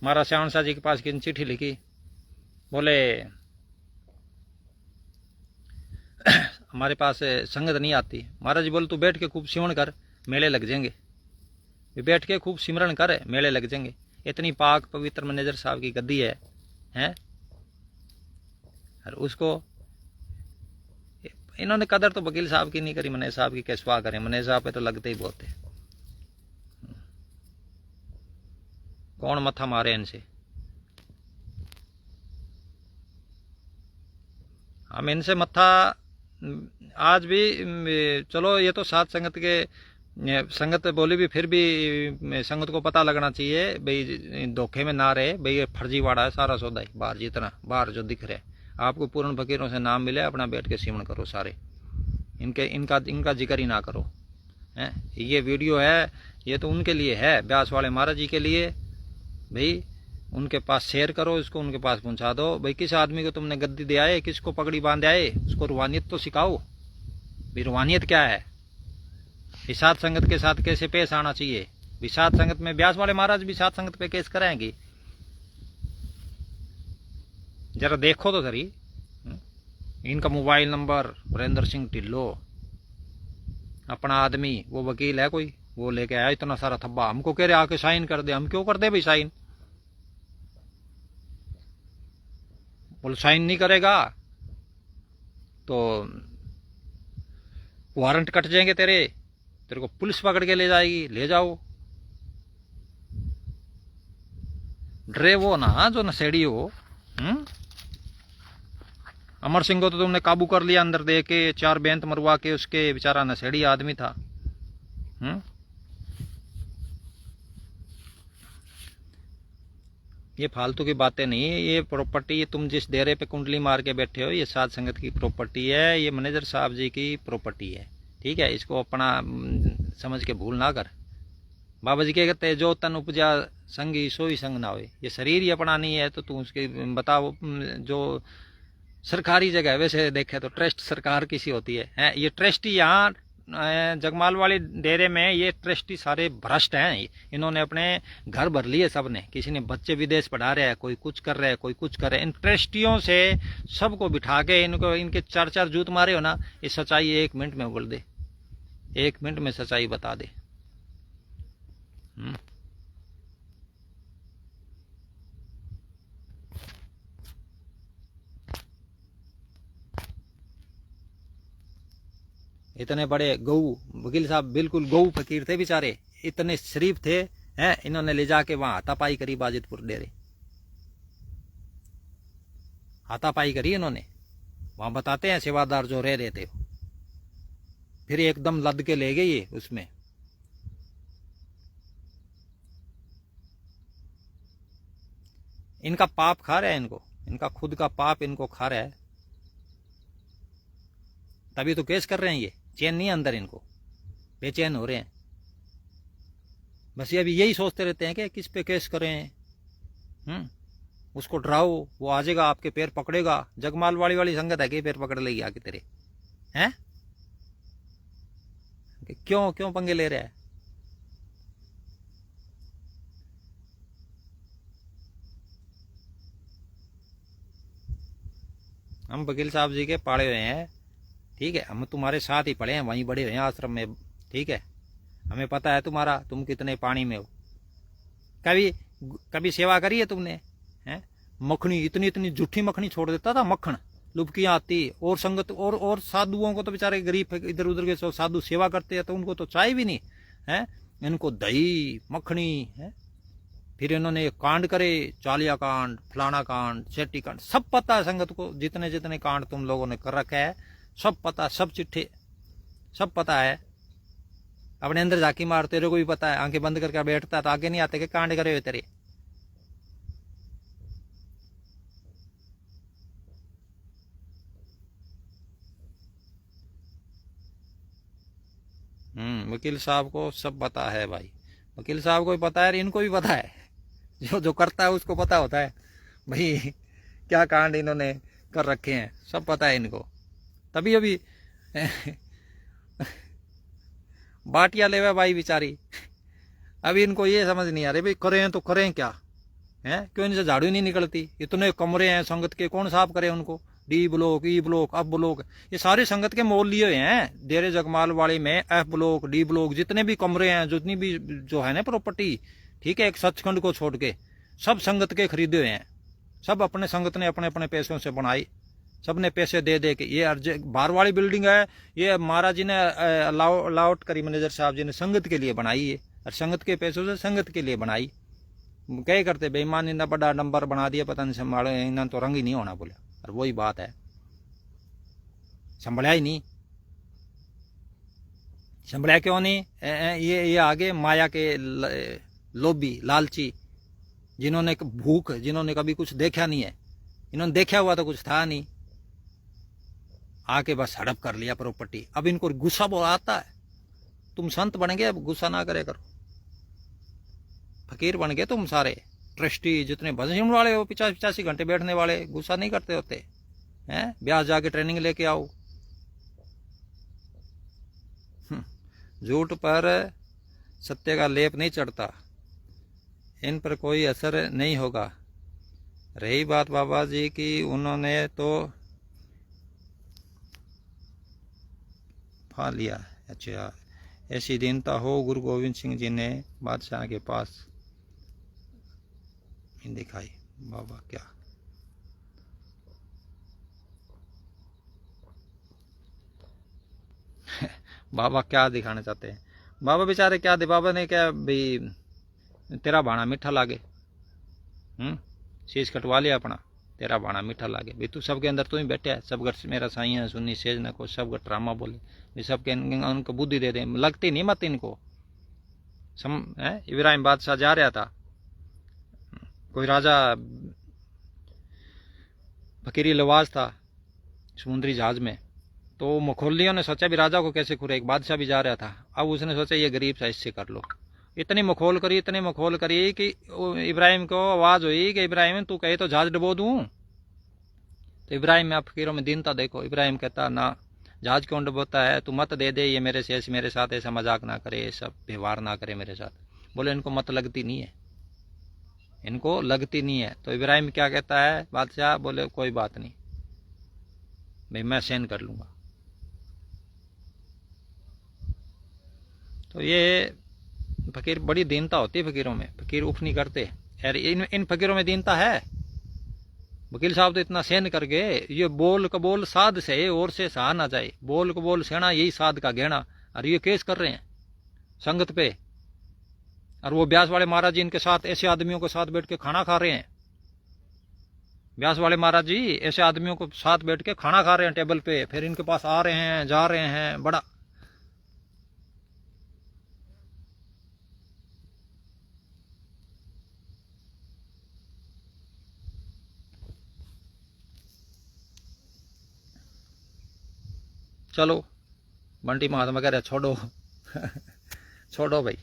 महाराज श्याम शाह जी के पास की चिट्ठी लिखी, बोले हमारे पास संगत नहीं आती। महाराज जी बोले तू बैठ के खूब सिमरण कर, मेले लग जाएंगे, बैठ के खूब सिमरण कर, मेले लग जाएंगे। इतनी पाक पवित्र मैनेजर साहब की गद्दी है, हैं? और उसको इन्होंने कदर तो वकील साहब की नहीं करी, मने साहब की कैसवा करें, मने साहब पे तो लगते ही बहुत है। कौन मत्था मारे इनसे, हम इनसे मत्था आज भी। चलो ये तो साथ संगत के, संगत बोली भी, फिर भी संगत को पता लगना चाहिए भाई, धोखे में ना रहे भाई, ये फर्जीवाड़ा है सारा सौदा ही। बाहर जितना बाहर जो दिख रहे आपको पूर्ण फकीरों से नाम मिले, अपना बैठ के सिमरण करो सारे, इनका जिक्र ही ना करो। हैं ये वीडियो है, ये तो उनके लिए है, ब्यास वाले महाराज जी के लिए भाई, उनके पास शेयर करो इसको, उनके पास पहुंचा दो भाई। किस आदमी को तुमने गद्दी दे आए, किसको पगड़ी बांधे आए, उसको रूहानियत तो सिखाओ भाई, रूहानियत क्या है, साध संगत के साथ कैसे पेश आना चाहिए। साध संगत में ब्यास वाले महाराज भी साध संगत पे केस कराएंगे, जरा देखो तो सही। इनका मोबाइल नंबर वीरेंद्र सिंह ढिल्लो, अपना आदमी, वो वकील है कोई, वो लेके आया इतना सारा थब्बा, हमको कह रहे आके साइन कर दे। हम क्यों कर दे भाई साइन? बोल साइन नहीं करेगा तो वारंट कट जाएंगे तेरे, तेरे को पुलिस पकड़ के ले जाएगी। ले जाओ। डरे वो ना जो नशेड़ी हो। अमर सिंह को तो तुमने काबू कर लिया, अंदर दे के 4 बेंत मरवा के, उसके बेचारा नशेड़ी आदमी था। ये फालतू की बातें नहीं है। ये प्रॉपर्टी तुम जिस डेरे पे कुंडली मार के बैठे हो, ये साध संगत की प्रॉपर्टी है, ये मैनेजर साहब जी की प्रॉपर्टी है। ठीक है, इसको अपना समझ के भूल ना कर। बाबा जी क्या कहते हैं, जो तन उपजा संगी सोई संग ना होए। ये शरीर ही अपना नहीं है तो तू उसके बताओ। जो सरकारी जगह है, वैसे देखे तो ट्रस्ट सरकार किसी होती है? ये ट्रस्टी यहाँ जगमाल वाले डेरे में, ये ट्रस्टी सारे भ्रष्ट हैं। इन्होंने अपने घर भर लिए सबने। किसी ने बच्चे विदेश पढ़ा रहे हैं, कोई कुछ कर रहे हैं, कोई कुछ कर रहे हैं। इन ट्रस्टियों से सबको बिठा के इनको, इनके 4 जूत मारे हो ना, ये सच्चाई 1 मिनट में उगल दे, 1 मिनट में सच्चाई बता दे। इतने बड़े गऊ वकील साहब, बिल्कुल गऊ फकीर थे बेचारे, इतने शरीफ थे हैं। इन्होंने ले जाके वहां हाथापाई करी, बाजितपुर डेरे हाथापाई करी इन्होंने। वहां बताते हैं सेवादार जो रह रहे थे, फिर एकदम लद के ले गए ये उसमें। इनका पाप खा रहा है इनको, इनका खुद का पाप इनको खा रहा है, तभी तो केस कर रहे हैं। ये चैन नहीं अंदर, इनको बेचैन हो रहे हैं। बस ये अभी यही सोचते रहते हैं कि किस पे केस करें। उसको डराओ, वो आ जाएगा, आपके पैर पकड़ेगा। जगमाल वाली संगत है कि पैर पकड़ लेगी आके तेरे? हैं? क्यों क्यों पंगे ले रहा है? हम वकील साहब जी के पाड़े हुए हैं। ठीक है, हम तुम्हारे साथ ही पढ़े हैं, वहीं बड़े हुए हैं आश्रम में। ठीक है, हमें पता है तुम्हारा, तुम कितने पानी में हो। कभी कभी सेवा करी है तुमने? हैं? मखनी, इतनी इतनी झूठी मखनी छोड़ देता था, मक्खन लुबकियां आती। और संगत और साधुओं को तो बेचारे गरीब इधर उधर के साधु सेवा करते हैं तो उनको तो चाय भी नहीं है। इनको दही मखनी है। फिर इन्होंने कांड करे, चालिया कांड, फलाना कांड, सेठी कांड, सब पता है संगत को। जितने जितने कांड तुम लोगों ने कर रखा है सब पता, सब चिट्ठे सब पता है। अपने अंदर झांकी मार, तेरे को भी पता है। आंखें बंद करके बैठता है तो आगे नहीं आते कि कांड करे हुए तेरे। वकील साहब को सब पता है भाई, वकील साहब को भी पता है, इनको भी पता है। जो जो करता है उसको पता होता है भाई क्या कांड इन्होंने कर रखे हैं, सब पता है इनको। तभी अभी बाटिया लेवा भाई बेचारी। अभी इनको ये समझ नहीं आ रही भाई करें तो करें क्या है? क्यों इनसे झाड़ू नहीं निकलती? इतने कमरे हैं संगत के, कौन साफ करे उनको? D block, E block, F block, ये सारे संगत के मोल लिए हुए हैं। डेरे जगमाल वाले में एफ ब्लॉक, डी ब्लॉक, जितने भी कमरे हैं, जितनी भी जो है ना प्रॉपर्टी, ठीक है, एक सचखंड को छोड़ के सब संगत के खरीदे हुए हैं। सब अपने संगत ने अपने अपने पैसों से बनाई, सबने पैसे दे दे के। ये बाहर वाली बिल्डिंग है, ये महाराज जी ने अलाउट करी, मैनेजर साहब जी ने संगत के लिए बनाई है, और संगत के पैसों से संगत के लिए बनाई। क्या करते बेईमान, इतना बड़ा नंबर बना दिया, पता नहीं संभालो, इन्होंने तो रंग ही नहीं होना बोला। और वही बात है, संभला ही नहीं। संभला क्यों नहीं? ये आगे माया के लोभी लालची, जिन्होंने भूख, जिन्होंने कभी कुछ देखा नहीं है, इन्होंने देखा हुआ तो कुछ था नहीं, आके बस हड़प कर लिया प्रॉपर्टी। अब इनको गुस्सा बहुत आता है। तुम संत बन गए, अब गुस्सा ना करे करो। फकीर बन गए तुम सारे, ट्रस्टी जितने भजन वाले हो, 85 घंटे बैठने वाले, गुस्सा नहीं करते होते हैं? ब्यास जाके ट्रेनिंग लेके आओ। झूठ पर सत्य का लेप नहीं चढ़ता, इन पर कोई असर नहीं होगा। रही बात बाबा जी की, उन्होंने तो पा लिया। अच्छा, ऐसी दीनता हो गुरु गोविंद सिंह जी ने बादशाह के पास दिखाई। बाबा क्या बाबा क्या दिखाना चाहते हैं? बाबा बेचारे क्या दे, बाबा ने क्या भाई तेरा भाणा मीठा लागे, शीश कटवा लिया अपना, तेरा भाणा मीठा लागे भाई, तू सबके अंदर तू ही बैठा है, सब घर मेरा साई है सुन्नी सेज न को, सब घर ड्रामा बोले भाई, सबके उनको बुद्धि दे दे, लगती नहीं मत इनको इब्राहिम बादशाह जा रहा था, कोई राजा फकीरी लवाज था समुद्री जहाज में, तो मखोलियों ने सोचा भी राजा को कैसे खुरे, एक बादशाह भी जा रहा था, अब उसने सोचा ये गरीब सा इससे कर लो, इतनी मखोल करी कि इब्राहिम को आवाज हुई कि इब्राहिम तू कहे तो जहाज डबो दूं। तो इब्राहिम में आप फकीरों में दीनता देखो, इब्राहिम कहता ना जहाज क्यों डबोता है, तू मत दे दे, ये मेरे साथ ऐसा मजाक ना करे, ऐसा व्यवहार ना करे मेरे साथ। बोले इनको मत लगती नहीं है, इनको लगती नहीं है। तो इब्राहिम क्या कहता है बादशाह, बोले कोई बात नहीं भाई, मैं सहन कर लूंगा। तो ये फकीर, बड़ी दीनता होती है फकीरों में, फकीर उफ नहीं करते। यार इन फकीरों में दीनता है। वकील साहब तो इतना सहन कर गए, ये बोल कबोल साध से और से सहा ना जाए, बोल कबोल सेना यही साध का गहना, और ये केस कर रहे हैं संगत पे, और वो ब्यास वाले महाराज जी इनके साथ ऐसे आदमियों के साथ बैठ के खाना खा रहे हैं। ब्यास वाले महाराज जी ऐसे आदमियों को साथ बैठ के खाना खा रहे हैं टेबल पे, फिर इनके पास आ रहे हैं जा रहे हैं, बड़ा चलो बंटी महात्मा कह रहे छोड़ो छोड़ो भाई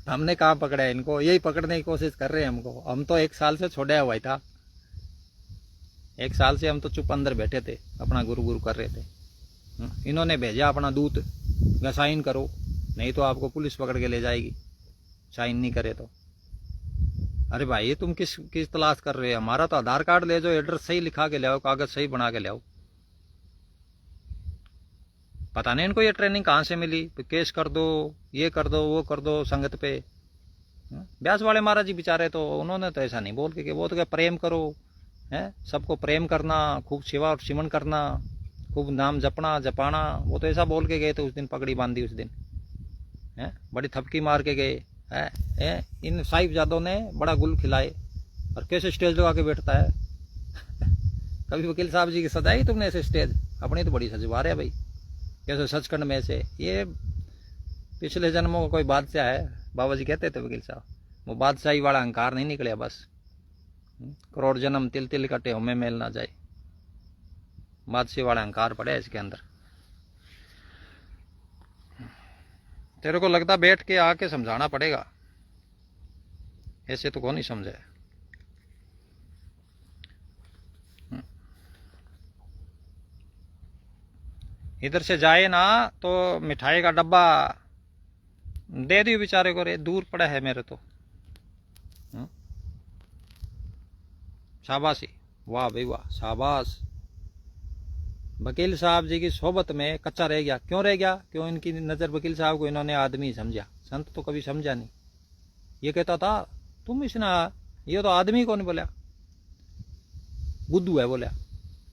हमने कहाँ पकड़ा है इनको, यही पकड़ने की कोशिश कर रहे हैं हमको। हम तो 1 साल से छोड़ा हुआ था, 1 साल से हम तो चुप अंदर बैठे थे, अपना गुरु गुरु कर रहे थे। इन्होंने भेजा अपना दूत, साइन करो नहीं तो आपको पुलिस पकड़ के ले जाएगी, साइन नहीं करे तो। अरे भाई तुम किस तलाश कर रहे हो, हमारा तो आधार कार्ड ले जाओ, एड्रेस सही लिखा के ले आओ, कागज सही बना के ले आओ। पता नहीं इनको ये ट्रेनिंग कहाँ से मिली, केस कर दो, ये कर दो, वो कर दो संगत पे। ब्यास वाले महाराज जी बेचारे तो उन्होंने तो ऐसा नहीं बोल के, वो तो क्या प्रेम करो है, सबको प्रेम करना, खूब सेवा और सिमन करना, खूब नाम जपना जपाना, वो तो ऐसा बोल के गए थे। उस दिन पगड़ी बांधी, उस दिन है बड़ी थपकी मार के गए है। इन साहिबजादों ने बड़ा गुल खिलाए, और कैसे स्टेज लगा के बैठता है कभी वकील साहब जी की सजाई तुमने ऐसे स्टेज, अपनी तो बड़ी सजवा रहे भाई, कैसे सचखंड में से। ये पिछले जन्मों का कोई बादशाह है, बाबा जी कहते थे वकील साहब, वो बादशाही वाला अहंकार नहीं निकले बस, करोड़ जन्म तिल तिल कटे हमें मेल ना जाए, बादशाही वाला अहंकार पड़े इसके अंदर। तेरे को लगता बैठ के आके समझाना पड़ेगा, ऐसे तो कौन नहीं समझे। इधर से जाए ना तो मिठाई का डब्बा दे दियो बेचारे को, रे दूर पड़ा है मेरे तो। शाबाशी, वाह भाई वाह, शाबाश। वकील साहब जी की सोबत में कच्चा रह गया, क्यों रह गया, क्यों इनकी नजर वकील साहब को इन्होंने आदमी समझा, संत तो कभी समझा नहीं। ये कहता था तुम इसने, ये तो आदमी को नहीं, बोला बुद्धू है, बोला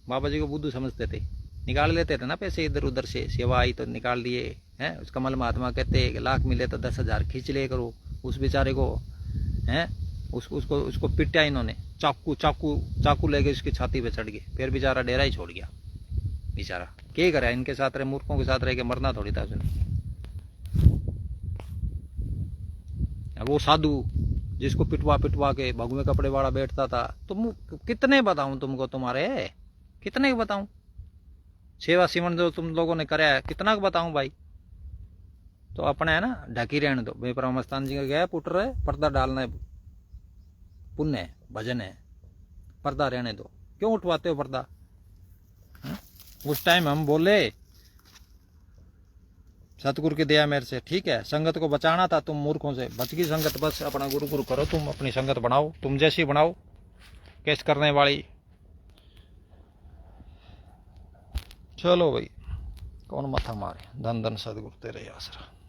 बाबा जी को बुद्धू समझते थे, निकाल लेते थे ना पैसे इधर उधर से, सेवा आई तो निकाल लिए हैं। उस कमल महात्मा कहते कि लाख मिले तो 10,000 खींच ले करो। उस बेचारे को हैं, उसको पिटा इन्होंने, चाकू लेके उसकी छाती पे चढ़ गए, फिर बेचारा डेरा ही छोड़ गया। बेचारा क्या करे, इनके साथ रहे, मूर्खों के साथ रह के मरना थोड़ी था उसने। वो साधु जिसको पिटवा के भगवे कपड़े वाला बैठता था, तुम कितने बताऊं तुमको, तुम्हारे कितने बताऊं, सेवा सिमन जो तुम लोगों ने कराया कितना बताऊं भाई। तो अपने है ना ढकी रहने दो भाई, परमस्थान जी का गया पुत्र है, पर्दा डालना है, पुण्य है, भजन है, पर्दा रहने दो, क्यों उठवाते हो पर्दा। उस टाइम हम बोले सतगुरु की दया मेरे से, ठीक है संगत को बचाना था, तुम मूर्खों से बच गई संगत, बस अपना गुरु गुरु करो, तुम अपनी संगत बनाओ, तुम जैसी बनाओ, केस करने वाली। चलो भाई, कौन मथा मारे। धन धन सदगुरु तेरे आसरा।